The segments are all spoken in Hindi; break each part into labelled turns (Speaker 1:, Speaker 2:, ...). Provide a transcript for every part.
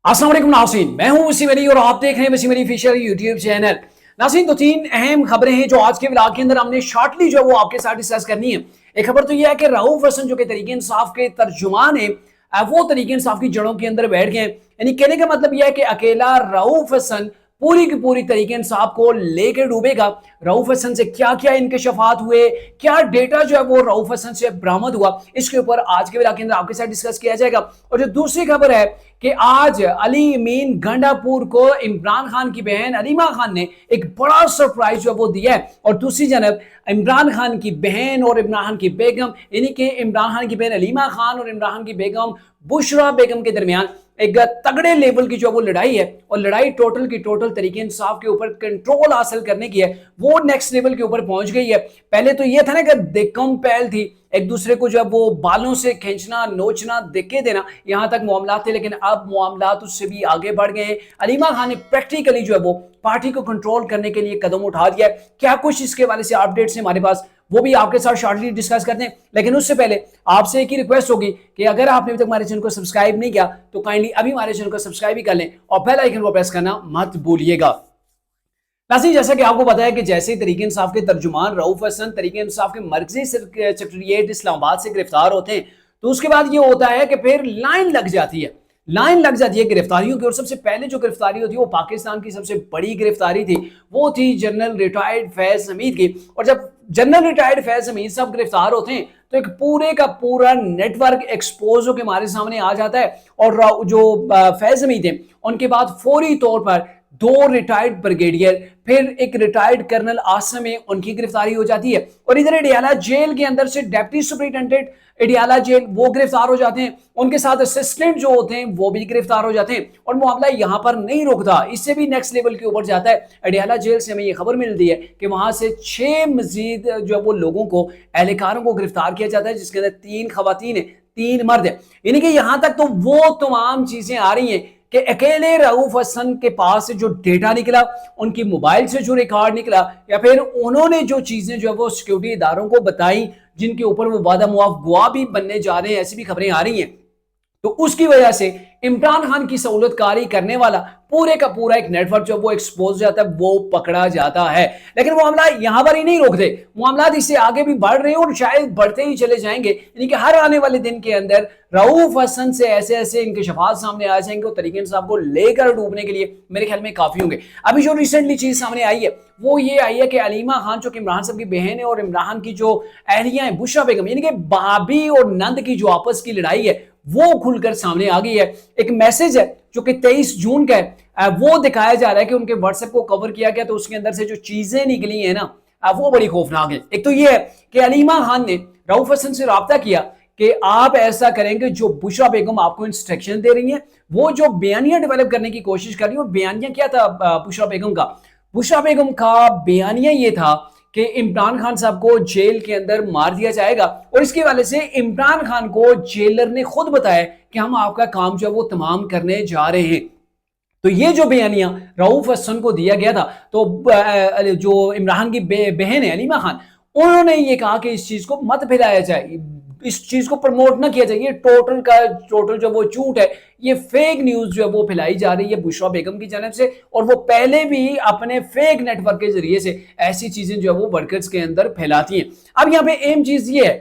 Speaker 1: अस्सलाम वालेकुम नाज़रीन, मैं हूं वसीम अली और आप देख रहे हैं Wasim Ali official YouTube channel. नाज़रीन, दो तीन अहम खबरें हैं जो आज के व्लॉग के अंदर हमने शॉर्टली जो है वो आपके साथ डिस्कस करनी है। एक खबर तो यह है कि रऊफ हसन जो कि तरीके इंसाफ के तर्जुमान है, वो तरीके इंसाफ की जड़ों के अंदर बैठ गए। यानी कहने का मतलब यह है कि अकेला रऊफ हसन पूरी की पूरी तरीके इंसाफ को लेकर डूबेगा। रऊफ हसन से क्या क्या इंकशाफात हुए, क्या डेटा जो है वो रऊफ हसन से बरामद हुआ, इसके ऊपर आज के व्लॉग के अंदर आपके साथ डिस्कस किया जाएगा। और जो दूसरी खबर है कि आज अली अमीन गंडापुर को इमरान खान की बहन अलीमा खान ने एक बड़ा सरप्राइज जो है वो दिया है। और दूसरी जानब इमरान खान की बहन और इमरान खान की बेगम, यानी कि इमरान खान की बहन अलीमा खान और इमरान खान की बेगम बुशरा बेगम के दरमियान एक तगड़े लेवल की जो वो लड़ाई है। और लड़ाई टोटल की टोटल तरीके इंसाफ के ऊपर कंट्रोल हासिल करने की है, वो नेक्स्ट लेवल के ऊपर पहुंच गई है। पहले तो ये था ना कि दिक्कम पहल थी, एक दूसरे को जब वो बालों से खींचना, नोचना, धक्के देना, यहां तक मामला थे। लेकिन अब मामला उससे भी आगे बढ़ गए हैं। अलीमा खान ने प्रैक्टिकली जो है वो पार्टी को कंट्रोल करने के लिए कदम उठा दिया है। क्या कुछ इसके वाले से अपडेट्स है हमारे पास, वो भी आपके साथ शॉर्टली डिस्कस करते हैं। लेकिन उससे पहले आपसे एक ही रिक्वेस्ट होगी कि अगर आपने अभी तक हमारे चैनल को सब्सक्राइब नहीं किया तो काइंडली अभी हमारे चैनल को सब्सक्राइब भी कर लें और बेल आइकन को प्रेस करना मत भूलिएगा। नाज़रीन, जैसा कि आपको पता है कि जैसे ही तरीके इंसाफ के तर्जुमान रऊफ हसन तरीके इंसाफ के मरकजी सेक्रेटेरिएट इस्लामाबाद से गिरफ्तार होते हैं, तो उसके बाद ये होता है कि फिर लाइन लग जाती है गिरफ्तारियों की। और सबसे पहले जो गिरफ्तारी होती है वो पाकिस्तान की सबसे बड़ी गिरफ्तारी थी, वो थी जनरल रिटायर्ड फैज हमीद की। और जब जनरल रिटायर्ड फैज हमीद साहब गिरफ्तार होते हैं तो एक पूरे का पूरा नेटवर्क एक्सपोज होकर हमारे सामने आ जाता है। और जो फैज हमीद हैं उनके बाद फौरी तौर पर दो रिटायर्ड ब्रिगेडियर, फिर एक रिटायर्ड कर्नल आसम है, उनकी गिरफ्तारी हो जाती है। और इधर अडियाला जेल के अंदर से डिप्टी सुपरिटेंडेंट अडियाला जेल वो गिरफ्तार हो जाते हैं, उनके साथ असिस्टेंट जो होते हैं वो भी गिरफ्तार हो जाते हैं। और मामला यहां पर नहीं रुकता, इससे भी नेक्स्ट लेवल के ऊपर जाता है। अडियाला जेल से हमें ये खबर मिलती है कि वहां से 6 मजीद जो वो लोगों को, एहलकारों को गिरफ्तार किया जाता है, जिसके अंदर 3 खवातीन है, 3 मर्द है। यानी कि यहां तक तो वो तमाम चीजें आ रही हैं कि अकेले रऊफ हसन के पास से जो डेटा निकला, उनकी मोबाइल से जो रिकॉर्ड निकला, या फिर उन्होंने जो चीजें जो है वो सिक्योरिटी इदारों को बताई, जिनके ऊपर वो वादा मुआफ गवाह भी बनने जा रहे हैं, ऐसी भी खबरें आ रही हैं। तो उसकी वजह से इमरान खान की सहूलतकारी करने वाला पूरे का पूरा एक नेटवर्क जो वो एक्सपोज जाता है, वो पकड़ा जाता है। लेकिन वो मामला यहां पर ही नहीं रोकते, मामला इससे आगे भी बढ़ रहे हैं और शायद बढ़ते ही चले जाएंगे। यानी कि हर आने वाले दिन के अंदर रऊफ हसन से ऐसे ऐसे इंकशाफात सामने आ जाएंगे और तरीके इंसाफ को लेकर डूबने के लिए मेरे ख्याल में काफी होंगे। अभी जो रिसेंटली चीज सामने आई है वो ये आई है कि अलीमा खान जो कि इमरान साहब की बहन है और इमरान की जो अहलियां हैं बुशरा बेगम, यानी कि भाभी और नंद की जो आपस की लड़ाई है वो खुलकर सामने आ गई है। एक मैसेज है जो कि 23 जून का है, वो दिखाया जा रहा है कि उनके व्हाट्सएप को कवर किया गया, तो उसके अंदर से जो चीजें निकली है ना, वो बड़ी खौफनाक है। एक तो ये है कि अलीमा खान ने रऊफ हसन से राब्ता किया कि आप ऐसा करेंगे, जो बुशरा बेगम आपको इंस्ट्रक्शन दे रही है, वो जो बयानिया डेवलप करने की कोशिश कर रही है। और बयानिया क्या था बुशरा बेगम का बयानिया ये था कि इमरान खान साहब को जेल के अंदर मार दिया जाएगा। और इसके वाले से इमरान खान को जेलर ने खुद बताया कि हम आपका काम जो है वो तमाम करने जा रहे हैं। तो ये जो बयानिया रऊफ हसन को दिया गया था, तो जो इमरान की बहन है अलीमा खान, उन्होंने ये कहा कि इस चीज को मत फैलाया जाए, इस चीज को प्रमोट ना किया जाए, ये टोटल का टोटल जो वो झूठ है, ये फेक न्यूज जो है वो फैलाई जा रही है बुशरा बेगम की जानिब से। और वो पहले भी अपने फेक नेटवर्क के जरिए से ऐसी चीजें जो है वो वर्कर्स के अंदर फैलाती हैं। अब यहाँ पे एम चीज ये है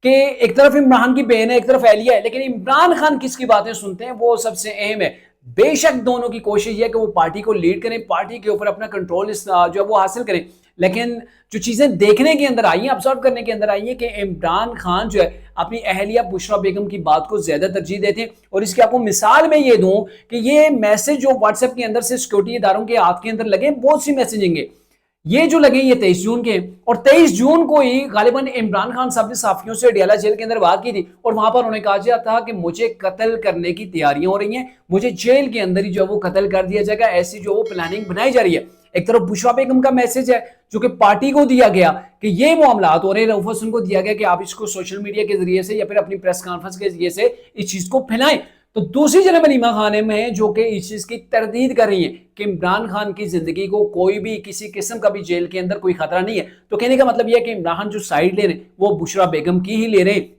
Speaker 1: कि एक तरफ इमरान की बहन है, एक तरफ एहलिया है, लेकिन इमरान खान किसकी बातें सुनते हैं वो सबसे अहम है। बेशक दोनों की कोशिश है कि वो पार्टी को लीड करें, पार्टी के ऊपर अपना कंट्रोल जो है वो हासिल करें। लेकिन जो चीजें देखने के अंदर आई है, ऑब्जर्व करने के अंदर आई है कि इमरान खान जो है अपनी अहलिया बुशरा बेगम की बात को ज्यादा तरजीह देते हैं। और इसकी आपको मिसाल में ये दूं कि ये मैसेज जो व्हाट्सएप के अंदर से सिक्योरिटी इदारों के हाथ के अंदर लगे, बहुत सी मैसेजिंग है, ये जो लगे ये 23 जून के। और 23 जून को ही गालिबन इमरान खान साहब ने साफियों से अडियाला जेल के अंदर बात की थी और वहां पर उन्होंने कहा था कि मुझे कत्ल करने की तैयारियां हो रही हैं, मुझे जेल के अंदर ही जो वो कत्ल कर दिया जाएगा, ऐसी जो वो प्लानिंग बनाई जा रही है। एक तरफ बुशरा बेगम का मैसेज है जो कि पार्टी को दिया गया कि ये मामला और रऊफ हसन को दिया गया कि आप इसको सोशल मीडिया के जरिए से या फिर अपनी प्रेस कॉन्फ्रेंस के जरिए से इस चीज को फैलाएं। तो दूसरी जनब अलीमा खान में जो कि इस चीज की तरदीद कर रही है कि इमरान खान की जिंदगी को कोई भी किसी किस्म का भी जेल के अंदर कोई खतरा नहीं है। तो कहने का मतलब यह है कि इमरान खान जो साइड ले रहे हैं वो बुशरा बेगम की ही ले रहे हैं।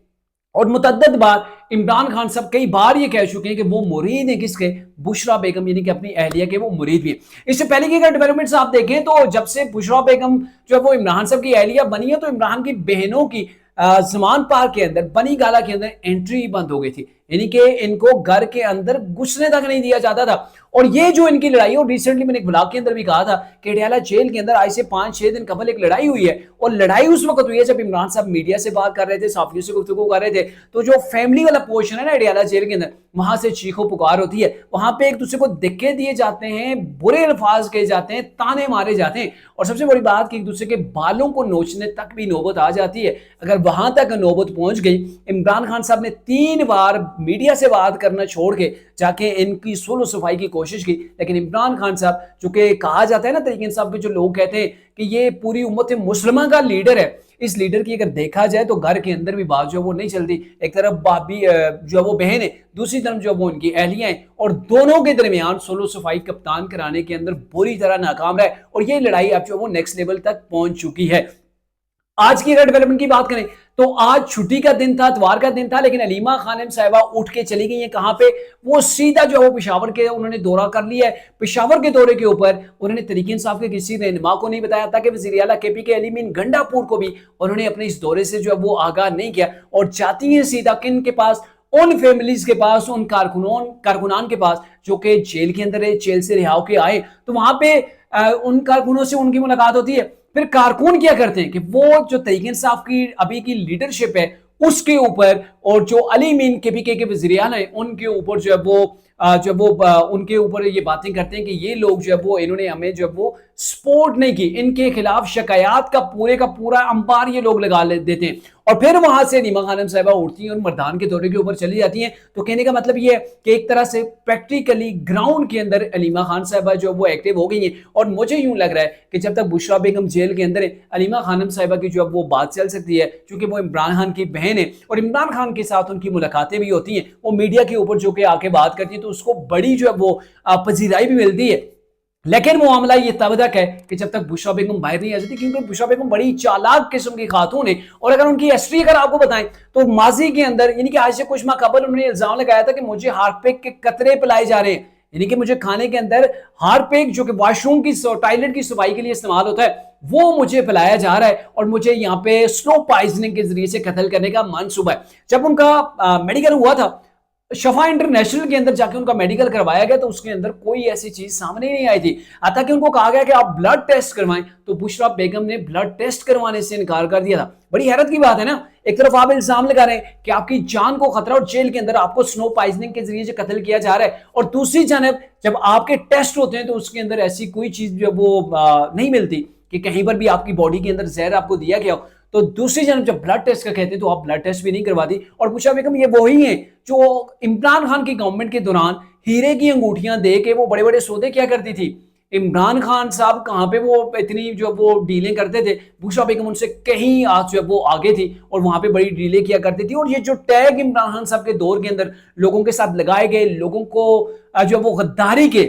Speaker 1: और मुतअद्दिद बार इमरान खान साहब कई बार ये कह चुके हैं कि वो मुरीद हैं किसके, बुशरा बेगम, यानी कि अपनी अहलिया के वो मुरीद भी हैं। इससे पहले की अगर डेवलपमेंट्स आप देखें तो जब से बुशरा बेगम जो है वो इमरान साहब की अहलिया बनी है तो इमरान की बहनों की जमान पार्क के अंदर, बनी गाला के अंदर एंट्री बंद हो गई थी, यानी कि इनको घर के अंदर घुसने तक नहीं दिया जाता था। और ये जो इनकी लड़ाई, और रिसेंटली मैंने एक ब्लॉग के अंदर भी कहा था कि अडयाला जेल के अंदर आज से 5-6 दिन कबल एक लड़ाई हुई है, और लड़ाई उस वक्त हुई है जब इमरान साहब मीडिया से बात कर रहे थे, साफियों से गुफ्तगू कर रहे थे, तो जो फैमिली वाला पोर्शन है ना अडयाला जेल के अंदर, वहां से चीखो पुकार होती है, वहां पे एक दूसरे को धक्के दिए जाते हैं, बुरे अल्फाज कहे जाते हैं, ताने मारे जाते हैं, और सबसे बड़ी बात कि एक दूसरे के बालों को नोचने तक भी नौबत आ जाती है। अगर वहां तक नौबत पहुंच गई, इमरान खान साहब ने 3 बार मीडिया से बात करना छोड़ के जाके इनकी सोलो सफाई की कोशिश की, लेकिन इमरान खान साहब, जो कि कहा जाता है ना तरीके इंसाफ के जो लोग कहते हैं कि ये पूरी उम्मत मुस्लिमा का लीडर है, इस लीडर की अगर देखा जाए तो घर के अंदर भी बात जो है वो नहीं चलती। एक तरफ भाभी जो है वो बहन है, दूसरी तरफ जो है वो उनकी अहलियां हैं, और दोनों के दरमियान सोलो सफाई कप्तान कराने के अंदर बुरी तरह नाकाम रहा है, और ये लड़ाई अब जो है वो नेक्स्ट लेवल तक पहुंच चुकी है। आज की अगर डेवलपमेंट की बात करें तो आज छुट्टी का दिन था, इतवार का दिन था, लेकिन अलीमा खानम साहिबा उठ के चली गई है कहां पे, वो सीधा जो है वो पेशावर के उन्होंने दौरा कर लिया है। पेशावर के दौरे के ऊपर उन्होंने तरीके इंसाफ के किसी रहनुमा को नहीं बताया था कि वज़ीर आला केपी के अली मीन गंडापुर को भी उन्होंने अपने इस दौरे से जो है वो आगाह नहीं किया, और जाती है सीधा किन के पास, उन फैमिलीज के पास, उन कारकुनान के पास जो कि जेल के अंदर है, जेल से रिहा होके आए, तो वहां पे उन कारकुनों से उनकी मुलाकात होती है। फिर कारकुन क्या करते हैं कि वो जो तरीके इंसाफ की अभी की लीडरशिप है उसके ऊपर, और जो अली मीन केपीके के वज़ीर आला है उनके ऊपर जो है वो उनके ऊपर ये बातें करते हैं कि ये लोग जो है वो इन्होंने हमें जो है वो सपोर्ट नहीं की, इनके खिलाफ शिकायत का पूरा अंपार ये लोग लगा देते हैं। और फिर वहां से अलीमा खानम साहिबा उठती हैं और मर्दान के दौरे के ऊपर चली जाती हैं। तो कहने का मतलब ये है कि एक तरह से प्रैक्टिकली ग्राउंड के अंदर अलीमा खान साहिबा जो वो एक्टिव हो गई हैं, और मुझे यूं लग रहा है कि जब तक बुशरा बेगम जेल के अंदर है, अलीमा खानम साहिबा की जो अब वो बात चल सकती है, क्योंकि वो इमरान खान की बहन है और इमरान खान के साथ उनकी मुलाकातें भी होती हैं, वो मीडिया के ऊपर जो कि आके बात करती है तो उसको बड़ी जो है वो पजीराई भी मिलती है। लेकिन वो मामला ये तब तक है कि जब तक बुशरा बेगम बाहर नहीं आ जाती, क्योंकि बुशरा बेगम बड़ी चालाक किस्म की खातून है, और अगर उनकी हिस्ट्री अगर आपको बताएं तो माजी के अंदर, यानी कि आज से कुछ माह कबल उन्होंने इल्जाम लगाया था कि मुझे हार्पिक के कतरे पिलाए जा रहे हैं, यानी कि मुझे खाने के अंदर हार्पिक जो कि वॉशरूम की टॉयलेट की सफाई के लिए इस्तेमाल होता है वो मुझे पिलाया जा रहा है, और मुझे यहाँ पे स्लो पॉइजनिंग के जरिए से कत्ल करने का मंसूबा है। जब उनका मेडिकल हुआ था शफा इंटरनेशनल के अंदर जाके उनका मेडिकल करवाया गया, तो उसके अंदर कोई ऐसी चीज सामने नहीं आई थी, आता कि उनको कहा गया कि आप ब्लड टेस्ट करवाएं, तो बुशरा बेगम ने ब्लड टेस्ट करवाने से इनकार कर दिया था। बड़ी हैरत की बात है ना, एक तरफ आप इल्जाम लगा रहे हैं कि आपकी जान को खतरा और जेल के अंदर आपको स्नो पॉइजनिंग के जरिए से कत्ल किया जा रहा है, और दूसरी जानब जब आपके टेस्ट होते हैं तो उसके अंदर ऐसी कोई चीज जो वो नहीं मिलती कि कहीं पर भी आपकी बॉडी के अंदर जहर आपको दिया गया हो। तो दूसरी जानब जब ब्लड टेस्ट का कहते हैं तो आप ब्लड टेस्ट भी नहीं करवाती। और बुशरा बेगम ये वही है जो इमरान खान की गवर्नमेंट के दौरान हीरे की अंगूठियां दे के वो बड़े बड़े सौदे क्या करती थी। इमरान खान साहब कहां पे वो इतनी जो वो डीलें करते थे, बुशरा बेगम उनसे कहीं आज जो है वो आगे थी और वहां पे बड़ी डीलें किया करती थी। और ये जो टैग इमरान खान साहब के दौर के अंदर लोगों के साथ लगाए गए, लोगों को जो वो गद्दारी के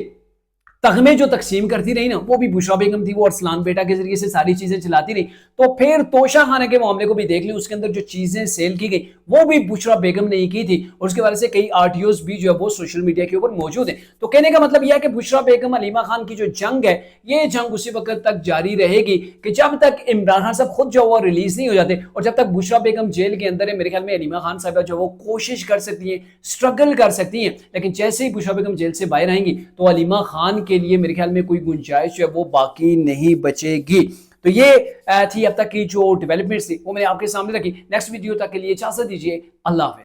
Speaker 1: तगमे जो तकसीम करती रही ना, वो भी बुशरा बेगम थी, वो अरसलान बेटा के जरिए से सारी चीजें चलाती रही। तो फिर तोशा खाने के मामले को भी देख लें, उसके अंदर जो चीजें सेल की गई वो भी बुशरा बेगम ने ही की थी, और उसके वजह से कई आरटीओस भी जो है वो सोशल मीडिया के ऊपर मौजूद है। तो कहने का मतलब यह है कि बुशरा बेगम अलीमा खान की जो जंग है, ये जंग उसी वक्त तक जारी रहेगी कि जब तक इमरान खान साहब खुद जो वो रिलीज नहीं हो जाते, और जब तक बुशरा बेगम जेल के अंदर है, मेरे ख्याल में अलीमा खान साहब जो वो कोशिश कर सकती है, स्ट्रगल कर सकती है, लेकिन जैसे ही बुशरा बेगम जेल से बाहर आएंगी तो अलीमा खान के लिए मेरे ख्याल में कोई गुंजाइश है वो बाकी नहीं बचेगी। तो ये थी अब तक की जो डेवलपमेंट्स थी वो मैंने आपके सामने रखी। नेक्स्ट वीडियो तक के लिए इजाजत दीजिए, अल्लाह हाफ़िज़।